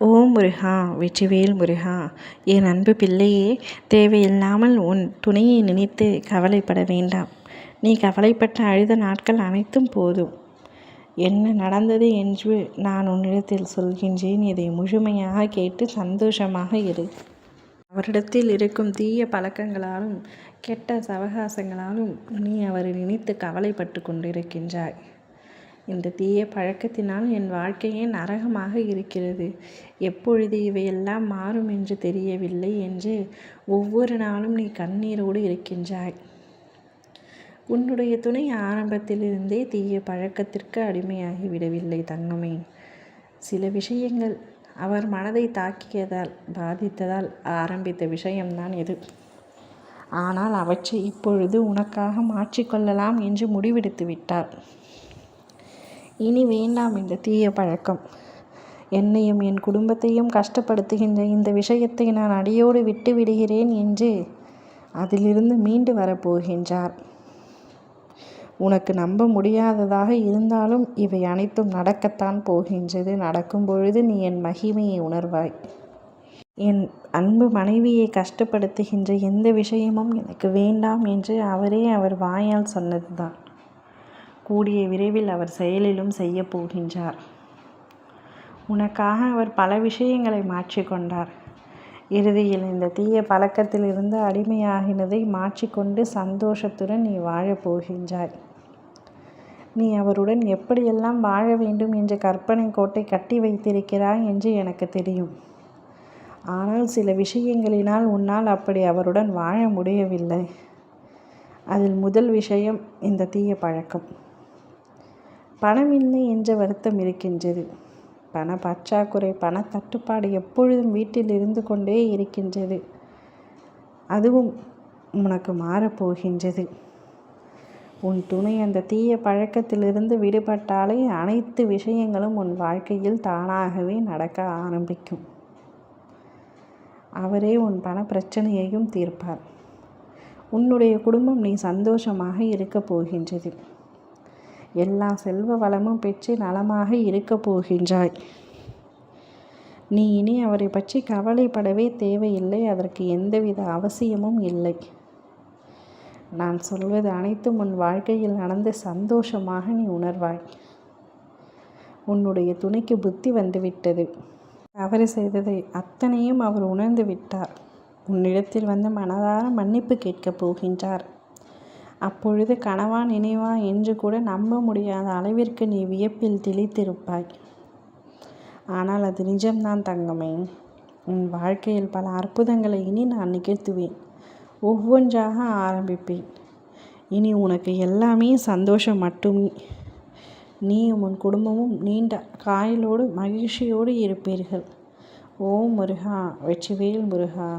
ஓம் முருகா, வெற்றிவேல் முருகா. என் அன்பு பிள்ளையே, தேவையில்லாமல் உன் துணையை நினைத்து கவலைப்பட வேண்டாம். நீ கவலைப்பட்ட அழுத நாட்கள் அனைத்தும் போதும். என்ன நடந்தது என்று நான் உன்னிடத்தில் சொல்கின்றேன். இதை முழுமையாக கேட்டு சந்தோஷமாக இரு. அவரிடத்தில் இருக்கும் தீய பழக்கங்களாலும் கெட்ட சவகாசங்களாலும் நீ அவரை நினைத்து கவலைப்பட்டு கொண்டிருக்கின்றாய். இந்த தீய பழக்கத்தினால் என் வாழ்க்கையே நரகமாக இருக்கிறது, எப்பொழுது இவையெல்லாம் மாறும் என்று தெரியவில்லை என்று ஒவ்வொரு நாளும் நீ கண்ணீரோடு இருக்கின்றாய். உன்னுடைய துணை ஆரம்பத்திலிருந்தே தீய பழக்கத்திற்கு அடிமையாகி விடவில்லை தங்கமே. சில விஷயங்கள் அவர் மனதை தாக்கியதால் பாதித்ததால் ஆரம்பித்த விஷயம்தான் இது. ஆனால் அவற்றை இப்பொழுது உனக்காக மாற்றிக்கொள்ளலாம் என்று முடிவெடுத்து விட்டார். இனி வேண்டாம் இந்த தீய பழக்கம். என்னையும் என் குடும்பத்தையும் கஷ்டப்படுத்துகின்ற இந்த விஷயத்தை நான் அடியோடு விட்டு விடுகிறேன் என்று அதிலிருந்து மீண்டு வரப்போகின்றார். உனக்கு நம்ப முடியாததாக இருந்தாலும் இவை அனைத்தும் நடக்கத்தான் போகின்றது. நடக்கும் பொழுது நீ என் மகிமையை உணர்வாய். என் அன்பு மனைவியை கஷ்டப்படுத்துகின்ற எந்த விஷயமும் எனக்கு வேண்டாம் என்று அவரே அவர் வாயால் சொன்னதுதான். கூடிய விரைவில் அவர் செயலிலும் செய்ய போகின்றார். உனக்காக அவர் பல விஷயங்களை மாற்றிக்கொண்டார். இறுதியில் இந்த தீய பழக்கத்திலிருந்து அடிமையாகினதை மாற்றிக்கொண்டு சந்தோஷத்துடன் நீ வாழப்போகின்றாய். நீ அவருடன் எப்படியெல்லாம் வாழ வேண்டும் என்று கற்பனை கோட்டை கட்டி வைத்திருக்கிறாய் என்று எனக்கு தெரியும். ஆனால் சில விஷயங்களினால் உன்னால் அப்படி அவருடன் வாழ முடியவில்லை. அதில் முதல் விஷயம் இந்த தீய பழக்கம். பணமில்லை என்ற வருத்தம் இருக்கின்றது. பண பற்றாக்குறை, பண தட்டுப்பாடு எப்பொழுதும் வீட்டில் இருந்து கொண்டே இருக்கின்றது. அதுவும் உனக்கு மாறப்போகின்றது. உன் துணை அந்த தீய பழக்கத்திலிருந்து விடுபட்டாலே அனைத்து விஷயங்களும் உன் வாழ்க்கையில் தானாகவே நடக்க ஆரம்பிக்கும். அவரே உன் பண பிரச்சனையையும் தீர்ப்பார். உன்னுடைய குடும்பம் நீ சந்தோஷமாக இருக்க போகின்றது. எல்லா செல்வ வளமும் பெற்று நலமாக இருக்க போகின்றாய். நீ இனி அவரை பற்றி கவலைப்படவே தேவையில்லை. அதற்கு எந்தவித அவசியமும் இல்லை. நான் சொல்வது அனைத்தும் உன் வாழ்க்கையில் நடந்து சந்தோஷமாக நீ உணர்வாய். உன்னுடைய துணைக்கு புத்தி வந்துவிட்டது. தவறு செய்ததை அத்தனையும் அவர் உணர்ந்து விட்டார். உன்னிடத்தில் வந்து மனதார மன்னிப்பு கேட்கப் போகின்றார். அப்பொழுது கனவா நினைவா என்று கூட நம்ப முடியாத அளவிற்கு நீ வியப்பில் திளைத்திருப்பாய். ஆனால் அது நிஜம்தான் தங்கமே. உன் வாழ்க்கையில் பல அற்புதங்களை இனி நான் நிகழ்த்துவேன். ஒவ்வொன்றாக ஆரம்பிப்பேன். இனி உனக்கு எல்லாமே சந்தோஷம் மட்டுமே. நீயும் உன் குடும்பமும் நீண்ட காயலோடு மகிழ்ச்சியோடு இருப்பீர்கள். ஓம் முருகா, வெற்றிவேல் முருகா.